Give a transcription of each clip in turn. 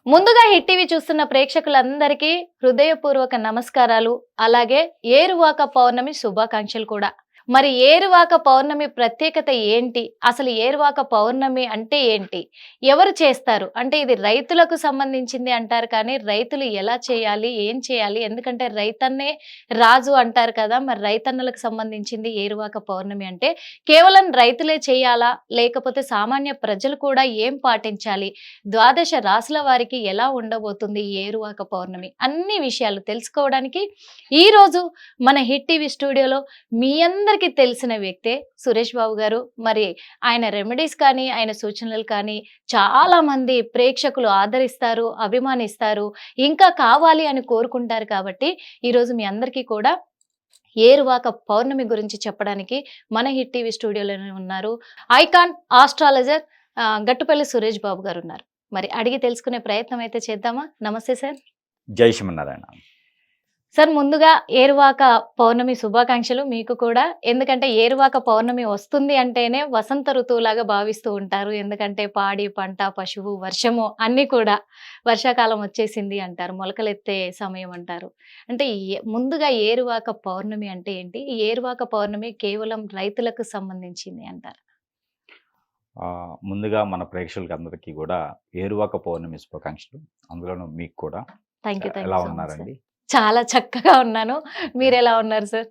ముందుగా hit TV చూస్తున్న ప్రేక్షకులందరికీ హృదయపూర్వక నమస్కారాలు. అలాగే ఏరువాక పౌర్ణమి శుభాకాంక్షలు కూడా. మరి ఏరువాక పౌర్ణమి ప్రత్యేకత ఏంటి? అసలు ఏరువాక పౌర్ణమి అంటే ఏంటి? ఎవరు చేస్తారు? అంటే ఇది రైతులకు సంబంధించింది అంటారు కానీ రైతులు ఎలా చేయాలి? ఏం చేయాలి? ఎందుకంటే రైతన్నే రాజు అంటారు కదా! మరి రైతన్నలకు సంబంధించింది ఏరువాక పౌర్ణమి అంటే కేవలం రైతులే చేయాలా? లేకపోతే సామాన్య ప్రజలు కూడా ఏం పాటించాలి? ద్వాదశ రాశుల వారికి ఎలా ఉండబోతుంది ఈ ఏరువాక పౌర్ణమి? అన్ని విషయాలు తెలుసుకోవడానికి ఈరోజు మన హిట్ టీవీ స్టూడియోలో మీ అందరికీ తెలిసిన వ్యక్తే సురేష్ బాబు గారు. మరి ఆయన రెమెడీస్ కానీ, ఆయన సూచనలు కానీ చాలా మంది ప్రేక్షకులు ఆదరిస్తారు, అభిమానిస్తారు, ఇంకా కావాలి అని కోరుకుంటారు. కాబట్టి ఈరోజు మీ అందరికీ కూడా ఏరువాక పౌర్ణమి గురించి చెప్పడానికి మన హిట్ టీవీ స్టూడియోలోనే ఉన్నారు ఐకాన్ ఆస్ట్రాలజర్ గట్టుపల్లి సురేష్ బాబు గారు ఉన్నారు. మరి అడిగి తెలుసుకునే ప్రయత్నం అయితే చేద్దామా? నమస్తే సార్. జై శ్రీమన్నారాయణ. సార్, ముందుగా ఏరువాక పౌర్ణమి శుభాకాంక్షలు మీకు కూడా. ఎందుకంటే ఏరువాక పౌర్ణమి వస్తుంది అంటేనే వసంత ఋతువులాగా భావిస్తూ ఉంటారు. ఎందుకంటే పాడి పంట, పశువు, వర్షము అన్నీ కూడా వర్షాకాలం వచ్చేసింది అంటారు, మొలకలెత్తే సమయం అంటారు. అంటే ముందుగా ఏరువాక పౌర్ణమి అంటే ఏంటి? ఈ ఏరువాక పౌర్ణమి కేవలం రైతులకు సంబంధించింది అంటారు? ముందుగా మన ప్రేక్షకులకి అందరికీ కూడా ఏరువాక పౌర్ణమి శుభాకాంక్షలు. అందులోనూ మీకు కూడా. థ్యాంక్ యూ ఎలా సో మచ్ సార్. ఉన్నారండి? చాలా చక్కగా ఉన్నాను. మీరు ఎలా ఉన్నారు సార్?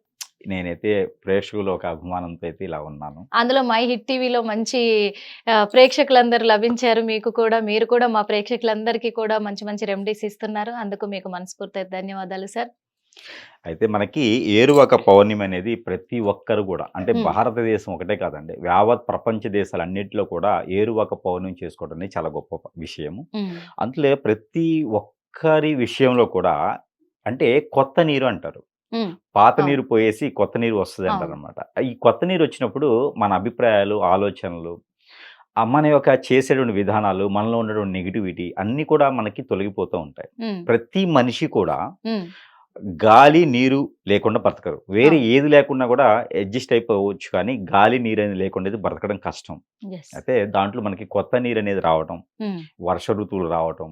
నేనైతే ప్రేక్షకులు ఒక అభిమానంతో అయితే ఇలా ఉన్నాను. అందులో మై హిట్ టీవీలో మంచి ప్రేక్షకులందరూ లభించారు మీకు కూడా. మీరు కూడా మా ప్రేక్షకులందరికీ కూడా మంచి మంచి రెమెడీస్ ఇస్తున్నారు. అందుకు మీకు మనస్ఫూర్తి ధన్యవాదాలు సార్. అయితే మనకి ఏరువాక పౌర్ణమి అనేది ప్రతి ఒక్కరు కూడా, అంటే భారతదేశం ఒకటే కాదండి, యావత్ ప్రపంచ దేశాలన్నింటిలో కూడా ఏరువాక పౌర్ణమి చేసుకోవడం అనేది చాలా గొప్ప విషయము. అందులో ప్రతి ఒక్కరి విషయంలో కూడా అంటే కొత్త నీరు అంటారు. పాత నీరు పోయేసి కొత్త నీరు వస్తుంది అంటారు అనమాట. ఈ కొత్త నీరు వచ్చినప్పుడు మన అభిప్రాయాలు, ఆలోచనలు, మన యొక్క చేసేటువంటి విధానాలు, మనలో ఉన్నటువంటి నెగిటివిటీ అన్నీ కూడా మనకి తొలగిపోతూ ఉంటాయి. ప్రతి మనిషి కూడా గాలి నీరు లేకుండా బ్రతకరు. వేరే ఏది లేకుండా కూడా అడ్జస్ట్ అయిపోవచ్చు, కానీ గాలి నీరు అనేది లేకుండా బ్రతకడం కష్టం. అయితే దాంట్లో మనకి కొత్త నీరు అనేది రావటం, వర్ష ఋతువులు రావటం,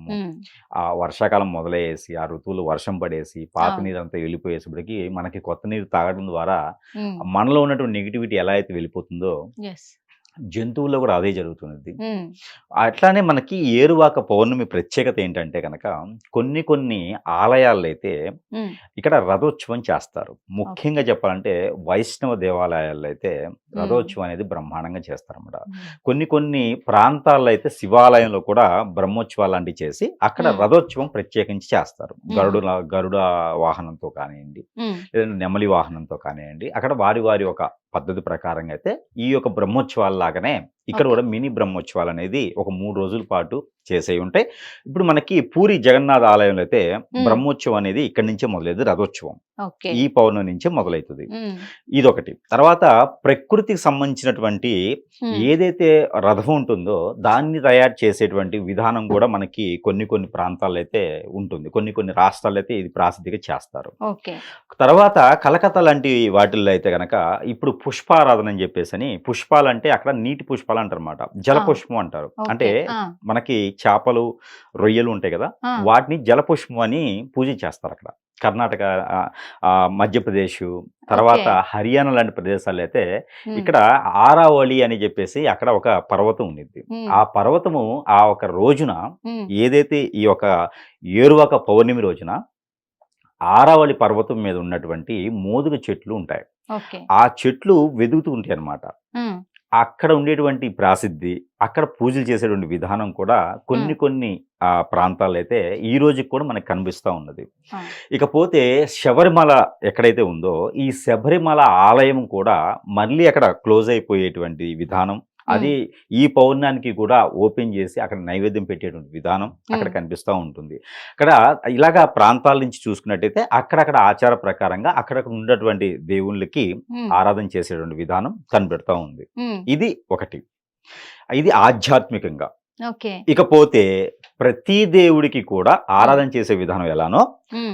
ఆ వర్షాకాలం మొదలయ్యేసి ఆ ఋతువులు వర్షం పడేసి పాత నీరు అంతా వెళ్ళిపోయేసరికి మనకి కొత్త నీరు తాగడం ద్వారా మనలో ఉన్నటువంటి నెగిటివిటీ ఎలా అయితే వెళ్ళిపోతుందో జంతువుల్లో కూడా అదే జరుగుతుంది. అట్లానే మనకి ఏరువాక పౌర్ణమి ప్రత్యేకత ఏంటంటే కనుక కొన్ని ఆలయాల్లో అయితే ఇక్కడ రథోత్సవం చేస్తారు. ముఖ్యంగా చెప్పాలంటే వైష్ణవ దేవాలయాల్లో అయితే రథోత్సవం అనేది బ్రహ్మాండంగా చేస్తారన్నమాట. కొన్ని ప్రాంతాల్లో అయితే శివాలయంలో కూడా బ్రహ్మోత్సవాలు లాంటివి చేసి అక్కడ రథోత్సవం ప్రత్యేకించి చేస్తారు. గరుడ వాహనంతో కానివ్వండి, లేదంటే నెమలి వాహనంతో కానివ్వండి, అక్కడ వారి ఒక పద్ధతి ప్రకారంగా అయితే ఈ యొక్క బ్రహ్మోత్సవాల లాగానే ఇక్కడ కూడా మినీ బ్రహ్మోత్సవాలు అనేది ఒక 3 రోజుల పాటు చేసేవి ఉంటాయి. ఇప్పుడు మనకి పూరి జగన్నాథ ఆలయంలో అయితే బ్రహ్మోత్సవం అనేది ఇక్కడి నుంచే మొదలైంది. రథోత్సవం ఈ పౌర్ణమి నుంచే మొదలవుతుంది. ఇదొకటి. తర్వాత ప్రకృతికి సంబంధించినటువంటి ఏదైతే రథం ఉంటుందో దాన్ని తయారు చేసేటువంటి విధానం కూడా మనకి కొన్ని ప్రాంతాల్లో అయితే ఉంటుంది. కొన్ని రాష్ట్రాల్లో అయితే ఇది ప్రాసిద్ధిగా చేస్తారు. తర్వాత కలకత్తా లాంటి వాటిల్లో అయితే కనుక ఇప్పుడు పుష్పారాధన అని చెప్పేసి, పుష్పాలంటే అక్కడ నీటి పుష్పాలు అంటారు అన్నమాట. జలపుష్పం అంటారు. అంటే మనకి చేపలు, రొయ్యలు ఉంటాయి కదా, వాటిని జలపుష్పం అని పూజ చేస్తారు అక్కడ. కర్ణాటక, మధ్యప్రదేశ్, తర్వాత హర్యానా లాంటి ప్రదేశాల్లో అయితే ఇక్కడ ఆరావళి అని చెప్పేసి అక్కడ ఒక పర్వతం ఉండిద్ది. ఆ పర్వతము ఆ ఒక రోజున ఏదైతే ఈ యొక్క ఏరువాక పౌర్ణమి రోజున ఆరావళి పర్వతం మీద ఉన్నటువంటి మోదుగ చెట్లు ఉంటాయి. ఆ చెట్లు వెదుగుతూ ఉంటాయి అన్నమాట. అక్కడ ఉండేటువంటి ప్రాసిద్ధి, అక్కడ పూజలు చేసేటువంటి విధానం కూడా కొన్ని ప్రాంతాల్లో అయితే ఈ రోజుకి కూడా మనకు కనిపిస్తూ ఉన్నది. ఇకపోతే శబరిమల ఎక్కడైతే ఉందో ఈ శబరిమల ఆలయం కూడా మళ్ళీ అక్కడ క్లోజ్ అయిపోయేటువంటి విధానం, అది ఈ పౌర్ణానికి కూడా ఓపెన్ చేసి అక్కడ నైవేద్యం పెట్టేటువంటి విధానం అక్కడ కనిపిస్తూ ఉంటుంది. అక్కడ ఇలాగా ప్రాంతాల నుంచి చూసుకున్నట్టయితే అక్కడక్కడ ఆచార ప్రకారంగా అక్కడ ఉన్నటువంటి దేవుళ్ళకి ఆరాధన చేసేటువంటి విధానం కనిపెడతా ఉంది. ఇది ఒకటి. ఇది ఆధ్యాత్మికంగా. ఇకపోతే ప్రతి దేవుడికి కూడా ఆరాధన చేసే విధానం ఎలానో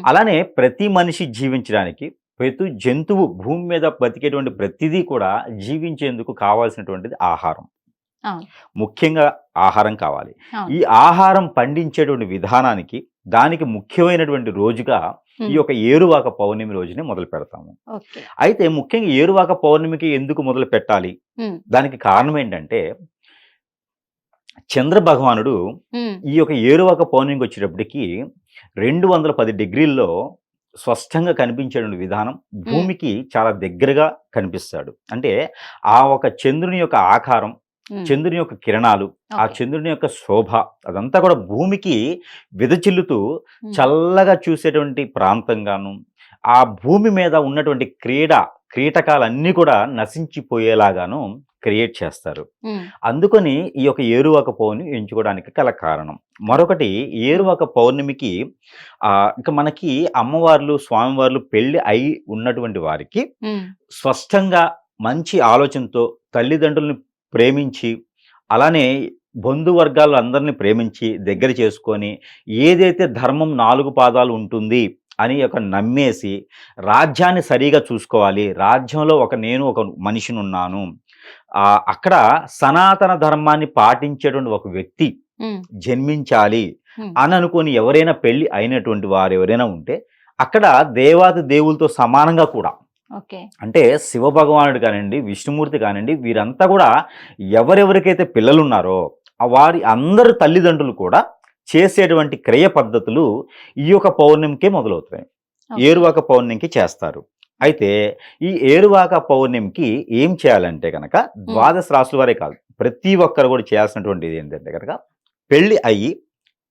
అలానే ప్రతి మనిషి జీవించడానికి, ప్రతి జంతువు భూమి మీద బతికేటువంటి ప్రతిదీ కూడా జీవించేందుకు కావాల్సినటువంటిది ఆహారం. అవును. ముఖ్యంగా ఆహారం కావాలి. అవును. ఈ ఆహారం పండించేటువంటి విధానానికి దానికి ముఖ్యమైనటువంటి రోజుగా ఈ యొక్క ఏరువాక పౌర్ణమి రోజునే మొదలు పెడతాము. ఓకే. అయితే ముఖ్యంగా ఏరువాక పౌర్ణమికి ఎందుకు మొదలు పెట్టాలి? ఉమ్, దానికి కారణం ఏంటంటే చంద్ర భగవానుడు ఉమ్, ఈ యొక్క ఏరువాక పౌర్ణమికి వచ్చేటప్పటికి 210 డిగ్రీల్లో స్పష్టంగా కనిపించేటువంటి విధానం భూమికి చాలా దగ్గరగా కనిపిస్తాడు. అంటే ఆ ఒక చంద్రుని యొక్క ఆకారం, ఉమ్, చంద్రుని యొక్క కిరణాలు, ఆ ఓకే. చంద్రుని యొక్క శోభ అదంతా కూడా భూమికి విదచిల్లుతూ ఉమ్, చల్లగా చూసేటువంటి ప్రాంతంగాను, ఆ భూమి మీద ఉన్నటువంటి కీటకాలన్నీ కూడా నశించిపోయేలాగాను క్రియేట్ చేస్తారు. ఉమ్, అందుకని ఈ యొక్క ఏరువాక పౌర్ణమి ఎంచుకోవడానికి గల కారణం. మరొకటి ఏరువాక పౌర్ణమికి ఇక మనకి అమ్మవార్లు, స్వామివార్లు పెళ్లి అయి ఉన్నటువంటి వారికి ఉమ్, స్పష్టంగా మంచి ఆలోచనతో తల్లిదండ్రులను ప్రేమించి, అలానే బంధువర్గాలు అందరిని ప్రేమించి దగ్గర చేసుకొని, ఏదైతే ధర్మం 4 పాదాలు ఉంటుంది అని నమ్మేసి, రాజ్యాన్ని సరిగా చూసుకోవాలి, రాజ్యంలో నేను ఒక మనిషినున్నాను, అక్కడ సనాతన ధర్మాన్ని పాటించేటువంటి ఒక వ్యక్తి ఉమ్, జన్మించాలి ఉమ్, అని అనుకొని ఎవరైనా పెళ్లి అయినటువంటి వారు ఎవరైనా ఉంటే అక్కడ దేవాది దేవులతో సమానంగా కూడా, ఓకే. అంటే శివ భగవానుడు కానివ్వండి, విష్ణుమూర్తి కానివ్వండి, వీరంతా కూడా ఎవరెవరికైతే పిల్లలు ఉన్నారో వారి అందరు తల్లిదండ్రులు కూడా చేసేటువంటి క్రియ పద్ధతులు ఈ యొక్క పౌర్ణమికే మొదలవుతాయి. ఓకే. ఏరువాక పౌర్ణమికి చేస్తారు. అయితే ఈ ఏరువాక పౌర్ణమికి ఏం చేయాలంటే కనుక ద్వాదశ రాశుల వారే కాదు, ప్రతి ఒక్కరు కూడా చేయాల్సినటువంటిది ఏంటంటే కనుక పెళ్లి అయ్యి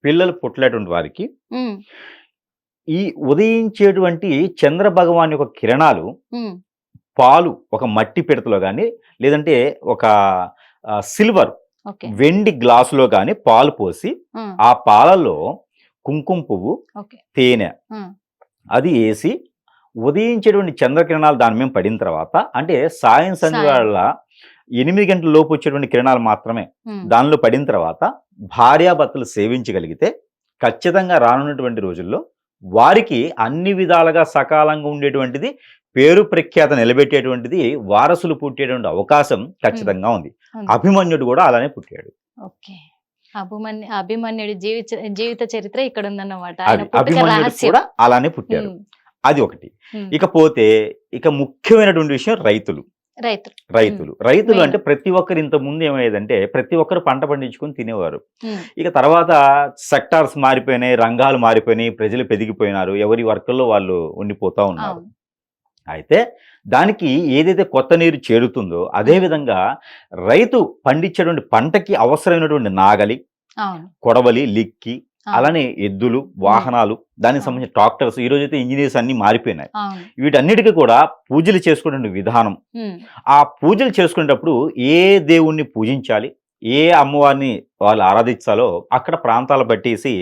పిల్లలు పుట్టలేటువంటి వారికి ఉమ్, ఈ ఉదయించేటువంటి చంద్ర భగవాన్ యొక్క కిరణాలు ఉమ్, పాలు ఒక మట్టి పిడతలో కానీ, లేదంటే ఒక సిల్వర్ ఓకే. వెండి గ్లాసులో కానీ పాలు పోసి, ఉమ్, ఆ పాలలో కుంకుమ పువ్వు, ఓకే. తేనె ఉమ్, అది వేసి ఉదయించేటువంటి చంద్రకిరణాలు దాని మీద పడిన తర్వాత, అంటే సాయం సంధ్య వేళ 8 గంటల లోపు వచ్చేటువంటి కిరణాలు మాత్రమే ఉమ్, దానిలో పడిన తర్వాత భార్యాభర్తలు సేవించగలిగితే ఖచ్చితంగా రానున్నటువంటి రోజుల్లో వారికి అన్ని విధాలుగా సకాలంగా ఉండేటువంటిది, పేరు ప్రఖ్యాత నిలబెట్టేటువంటిది, వారసులు పుట్టేటువంటి అవకాశం ఖచ్చితంగా ఉంది. ఉంది. అభిమన్యుడు కూడా అలానే పుట్టాడు. ఓకే. అభిమన్యుడి జీవిత చరిత్ర ఇక్కడ ఉందన్నమాట. ఆయన అది పుట్టుక అభిమన్యుడు రహస్యం. కూడా అలానే పుట్టారు. ఉమ్, అది ఒకటి. ఉమ్, ఇకపోతే ముఖ్యమైనటువంటి విషయం రైతులు. రైతులు. రైతులు మెయిన్. అంటే ప్రతి ఒక్కరు ఇంత ముందు ఏమయ్యేదంటే ప్రతి ఒక్కరు పంట పండించుకొని తినేవారు. ఉమ్, ఇక తర్వాత సెక్టార్స్ మారిపోయినాయి, రంగాలు మారిపోయినాయి, ప్రజలు పెరిగిపోయినారు, ఎవరి వర్కుల్లో వాళ్ళు ఉండిపోతా ఉన్నారు. అవును. అయితే దానికి ఏదైతే కొత్త నీరు చేరుతుందో అదే విధంగా రైతు పండించేటువంటి పంటకి అవసరమైనటువంటి నాగలి, అవును. కొడవలి, లిక్కి, అవును. అలానే ఎద్దులు, వాహనాలు, దానికి సంబంధించిన ట్రాక్టర్స్, ఈ రోజైతే ఇంజనీర్స్ అన్ని మారిపోయినాయి. అవును. వీటన్నిటికీ కూడా పూజలు చేసుకునే విధానం, ఉమ్, ఆ పూజలు చేసుకునేటప్పుడు ఏ దేవుణ్ణి పూజించాలి, ఏ అమ్మవారిని వాళ్ళు ఆరాధించాలో అక్కడ ప్రాంతాలు పట్టేసి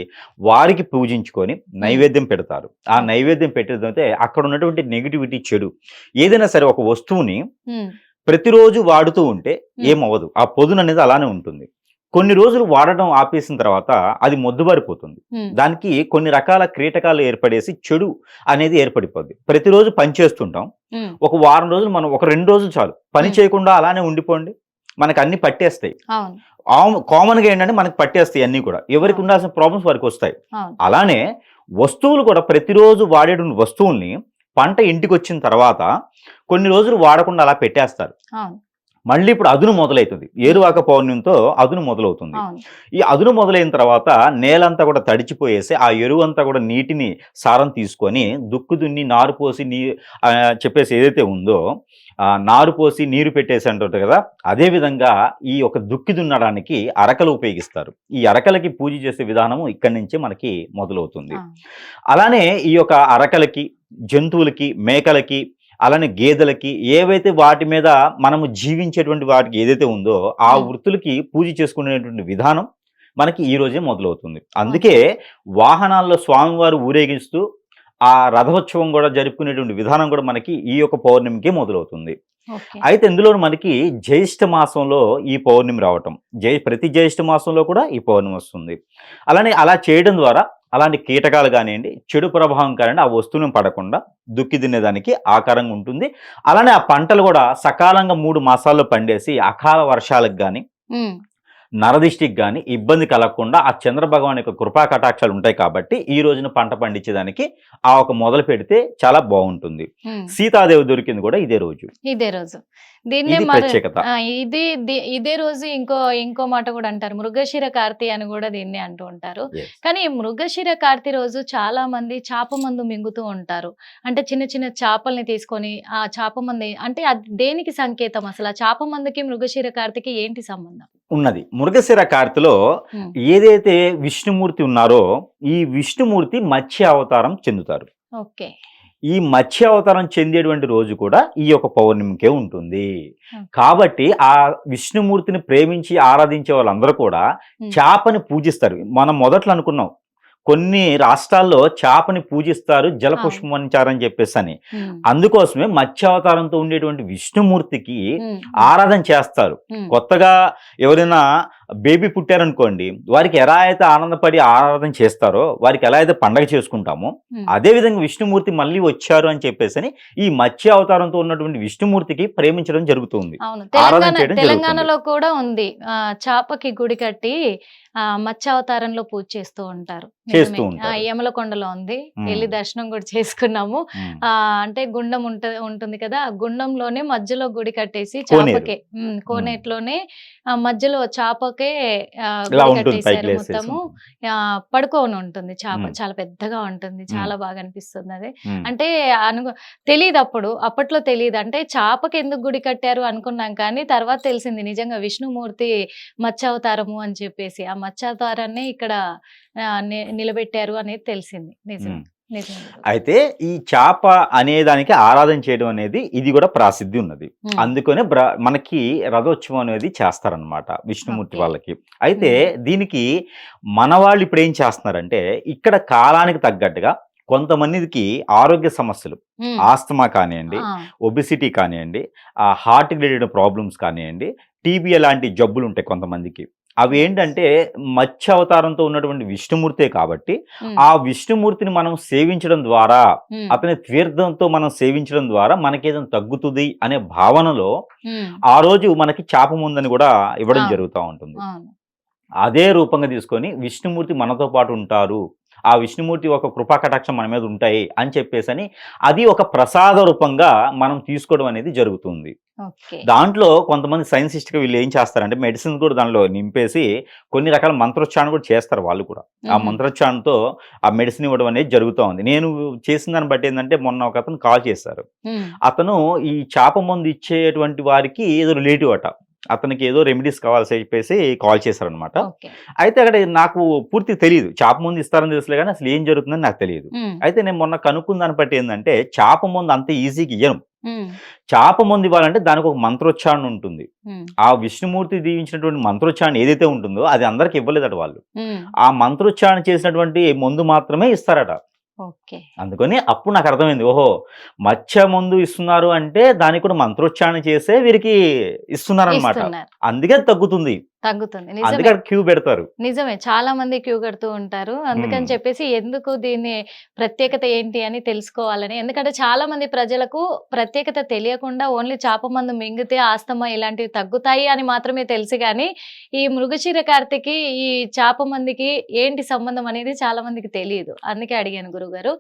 వారికి పూజించుకొని నైవేద్యం పెడతారు. ఆ నైవేద్యం పెట్టేదంటే అక్కడ ఉన్నటువంటి నెగిటివిటీ, చెడు ఏదైనా సరే ఒక వస్తువుని ఉమ్, ప్రతిరోజు వాడుతూ ఉంటే ఏమవ్వదు, ఆ పొదును అనేది అలానే ఉంటుంది. కొన్ని రోజులు వాడడం ఆపేసిన తర్వాత అది మొద్దుబారిపోతుంది. ఉమ్, దానికి కొన్ని రకాల కీటకాలు ఏర్పడేసి చెడు అనేది ఏర్పడిపోద్ది. ప్రతిరోజు పని చేస్తుంటాం, ఉమ్, ఒక వారం రోజులు మనం ఒక 2 రోజులు చాలు పని చేయకుండా అలానే ఉండిపోండి, మనకు అన్ని పట్టేస్తాయి. అవును. కామన్గా ఏంటంటే మనకు పట్టేస్తాయి అన్నీ కూడా, ఎవరికి ఉండాల్సిన ప్రాబ్లమ్స్ వారికి వస్తాయి. అవును. అలానే వస్తువులు కూడా ప్రతిరోజు వాడేటువంటి వస్తువుల్ని పంట ఇంటికి వచ్చిన తర్వాత కొన్ని రోజులు వాడకుండా అలా పెట్టేస్తారు. అవును. మళ్ళీ ఇప్పుడు అదును మొదలవుతుంది. ఏరువాక పౌర్ణమితో అదును మొదలవుతుంది. అవును. ఈ అదును మొదలైన తర్వాత నేలంతా కూడా తడిచిపోయేసి ఆ ఎరువు అంతా కూడా నీటిని సారం తీసుకొని దుక్కు దున్ని నారు పోసి చెప్పేసి ఏదైతే ఉందో నారు పోసి నీరు పెట్టేసి అంటుంటారు కదా, అదే విధంగా ఈ యొక్క దుక్కి దున్నడానికి అరకలు ఉపయోగిస్తారు. ఈ అరకలకి పూజ చేసే విధానము ఇక్కడి నుంచే మనకి మొదలవుతుంది. అలానే ఈ యొక్క అరకలకి, జంతువులకి, మేకలకి, అలానే గేదెలకి, ఏవైతే వాటి మీద మనము జీవించేటువంటి వాటికి ఏదైతే ఉందో ఆ వృత్తులకి పూజ చేసుకునేటువంటి విధానం మనకి ఈ రోజే మొదలవుతుంది. అందుకే వాహనాల్లో స్వామివారు ఊరేగిస్తూ ఆ రథోత్సవం కూడా జరుపుకునేటువంటి విధానం కూడా మనకి ఈ యొక్క పౌర్ణమికే మొదలవుతుంది. అయితే ఇందులో మనకి జ్యేష్ఠ మాసంలో ఈ పౌర్ణమి రావటం, ప్రతి జ్యేష్ఠ మాసంలో కూడా ఈ పౌర్ణమి వస్తుంది. అలానే అలా చేయడం ద్వారా అలాంటి కీటకాలు కానివ్వండి, చెడు ప్రభావం కానివ్వండి, ఆ వస్తువులను పడకుండా దుక్కి తినేదానికి ఆకారంగా ఉంటుంది. అలానే ఆ పంటలు కూడా సకాలంగా 3 మాసాల్లో పండేసి అకాల వర్షాలకు కానీ, ఉమ్, నరదిష్టికి గాని ఇబ్బంది కలగకుండా ఆ చంద్ర భగవాన్ యొక్క కృపా కటాక్షాలు ఉంటాయి కాబట్టి ఈ రోజున పంట పండించేదానికి ఆ ఒక మొదలు పెడితే చాలా బాగుంటుంది. ఉమ్. సీతాదేవి దొరికింది కూడా ఇదే రోజు. ఇదే రోజు దీన్నే ఇది మరి ప్రత్యేకత. ఇదే రోజు ఇంకో మాట కూడా అంటారు, మృగశిర కార్తి అని కూడా దీన్నే అంటూ ఉంటారు. Yes. కానీ ఈ మృగశిర కార్తి రోజు చాలా మంది చాప మందు మింగుతూ ఉంటారు. అంటే చిన్న చిన్న చేపల్ని తీసుకొని ఆ చాప మంది అంటే అది దేనికి సంకేతం, అసలు ఆ చాప మందుకి మృగశిర కార్తికి ఏంటి సంబంధం? ఉన్నది మృగశిర కార్తిలో ఉమ్, ఏదైతే విష్ణుమూర్తి ఉన్నారో ఈ విష్ణుమూర్తి మత్స్య అవతారం చెందుతారు. ఓకే. ఈ మత్స్య అవతారం చెందేటువంటి రోజు కూడా ఈ యొక్క పౌర్ణమికే ఉంటుంది. Hmm. కాబట్టి ఆ విష్ణుమూర్తిని ప్రేమించి ఆరాధించే వాళ్ళందరూ కూడా Hmm. చేపని పూజిస్తారు. మనం మొదట్లో అనుకున్నాం కొన్ని రాష్ట్రాల్లో చేపని పూజిస్తారు జలపుష్పమంచారు అని చెప్పేసి అని. ఉమ్, అందుకోసమే మత్స్యావతారంతో ఉండేటువంటి విష్ణుమూర్తికి ఉమ్, ఆరాధన చేస్తారు. ఉమ్, కొత్తగా ఎవరైనా బేబీ పుట్టారనుకోండి, వారికి ఎలా అయితే ఆనందపడి ఆరాధన చేస్తారో, వారికి ఎలా అయితే పండగ చేసుకుంటామో, ఉమ్. అదే విధంగా విష్ణుమూర్తి మళ్ళీ వచ్చారు అని చెప్పేసి ఈ మత్స్య అవతారంతో ఉన్నటువంటి విష్ణుమూర్తికి ప్రేమించడం జరుగుతుంది. అవును, ఆరాధన చేయడం తెలంగాణలో కూడా ఉంది. చాపకి గుడి కట్టి మత్స్యావతారంలో పూజ చేస్తూ ఉంటారు. చేస్తూ నిజమే. ఉంటారు. యమలకొండలో ఉంది, ఉమ్. వెళ్ళి దర్శనం కూడా చేసుకున్నాము. ఉమ్. అంటే గుండం ఉంటుంది కదా, ఆ గుండంలోనే మధ్యలో గుడి కట్టేసి కోనేరు. చాపకే కోనేట్లోనే మధ్యలో చాపకే ఇలా గుడి ఉంటుంది, పైకి కట్టేశారు. లేసేసి మొత్తము ఉంటుంది. పడుకోని ఉంటుంది చాప, ఉమ్. చాలా పెద్దగా ఉంటుంది, చాలా బాగా అనిపిస్తుంది అది. ఉమ్. అంటే తెలియదు అప్పట్లో తెలియదు, అంటే చాపకి ఎందుకు గుడి కట్టారు అనుకున్నాం, కానీ తర్వాత తెలిసింది నిజంగా విష్ణుమూర్తి మత్స్యావతారము అని చెప్పేసి ఆ మత్స్యావతారాన్ని ఇక్కడ నిలబెట్టారు అనేది తెలిసింది. నిజం, ఉమ్. నిజం. అయితే ఈ చేప అనేదానికి ఆరాధన చేయడం అనేది ఇది కూడా ప్రాసిద్ధి ఉన్నది. అందుకనే మనకి రథోత్సవం అనేది చేస్తారనమాట విష్ణుమూర్తి ఓకే. వాళ్ళకి. అయితే దీనికి మన వాళ్ళు ఇప్పుడు ఏం చేస్తున్నారంటే ఇక్కడ కాలానికి తగ్గట్టుగా కొంతమందికి ఆరోగ్య సమస్యలు, ఆస్తమా కానివ్వండి, ఒబిసిటీ కానివ్వండి, హార్ట్ రిలేటెడ్ ప్రాబ్లమ్స్ కానివ్వండి, టీబీ లాంటి జబ్బులు ఉంటాయి కొంతమందికి. అవి ఏంటంటే మత్స్య అవతారంతో ఉన్నటువంటి విష్ణుమూర్తే కాబట్టి ఆ విష్ణుమూర్తిని మనం సేవించడం ద్వారా, అతని తీర్థంతో మనం సేవించడం ద్వారా మనకేదైనా తగ్గుతుంది అనే భావనలో ఆ రోజు మనకి చేప ముందని కూడా ఇవ్వడం జరుగుతూ ఉంటుంది. అదే రూపంగా తీసుకొని విష్ణుమూర్తి మనతో పాటు ఉంటారు, ఆ విష్ణుమూర్తి ఒక కృపా కటాక్షం మన మీద ఉంటాయి అని చెప్పేసి అది ఒక ప్రసాద రూపంగా మనం తీసుకోవడం అనేది జరుగుతుంది. దాంట్లో కొంతమంది సైన్సిస్ట్గా వీళ్ళు ఏం చేస్తారంటే మెడిసిన్ కూడా దానిలో నింపేసి కొన్ని రకాల మంత్రోచ్చారణ కూడా చేస్తారు వాళ్ళు కూడా. ఆ మంత్రోచ్చారణతో ఆ మెడిసిన్ ఇవ్వడం అనేది జరుగుతూ ఉంది. నేను చేసిన దాన్ని బట్టి ఏంటంటే మొన్న ఒక అతను కాల్ చేశారు. అతను ఈ చేప మందు ఇచ్చేటువంటి వారికి ఏదో రిలేటివ్ అట, అతనికి ఏదో రెమెడీస్ కావాల్సి చెప్పేసి కాల్ చేశారనమాట. అయితే అక్కడ నాకు పూర్తి తెలియదు, చేప ముందు ఇస్తారని తెలుసులే కానీ అసలు ఏం జరుగుతుందని నాకు తెలియదు. అయితే నేను మొన్న కనుక్కున్న దాన్ని బట్టి ఏంటంటే చేప ముందు అంత ఈజీగా ఇయ్యను. చేప ముందు ఇవ్వాలంటే దానికి ఒక మంత్రోచ్చారణ ఉంటుంది. ఆ విష్ణుమూర్తి దీవించినటువంటి మంత్రోచ్చారణ ఏదైతే ఉంటుందో అది అందరికి ఇవ్వలేదట వాళ్ళు. ఆ మంత్రోచ్చారణ చేసినటువంటి మందు మాత్రమే ఇస్తారట. అందుకని అప్పుడు నాకు అర్థమైంది, ఓహో మత్స్య మందు ఇస్తున్నారు అంటే దానికి కూడా మంత్రోచ్చారణ చేసే వీరికి ఇస్తున్నారు అనమాట. అందుకే తగ్గుతుంది. అందుకే క్యూ పెడతారు. నిజమే, చాలా మంది క్యూ కడుతూ ఉంటారు. అందుకని చెప్పేసి ఎందుకు దీన్ని ప్రత్యేకత ఏంటి అని తెలుసుకోవాలని. ఎందుకంటే చాలా మంది ప్రజలకు ప్రత్యేకత తెలియకుండా ఓన్లీ చేప మందు మింగితే ఆస్తమా ఇలాంటివి తగ్గుతాయి అని మాత్రమే తెలుసు, కానీ ఈ మృగశిర కార్తికి ఈ చేప మందికి ఏంటి సంబంధం అనేది చాలా మందికి తెలియదు. అందుకే అడిగాను గురుగారు.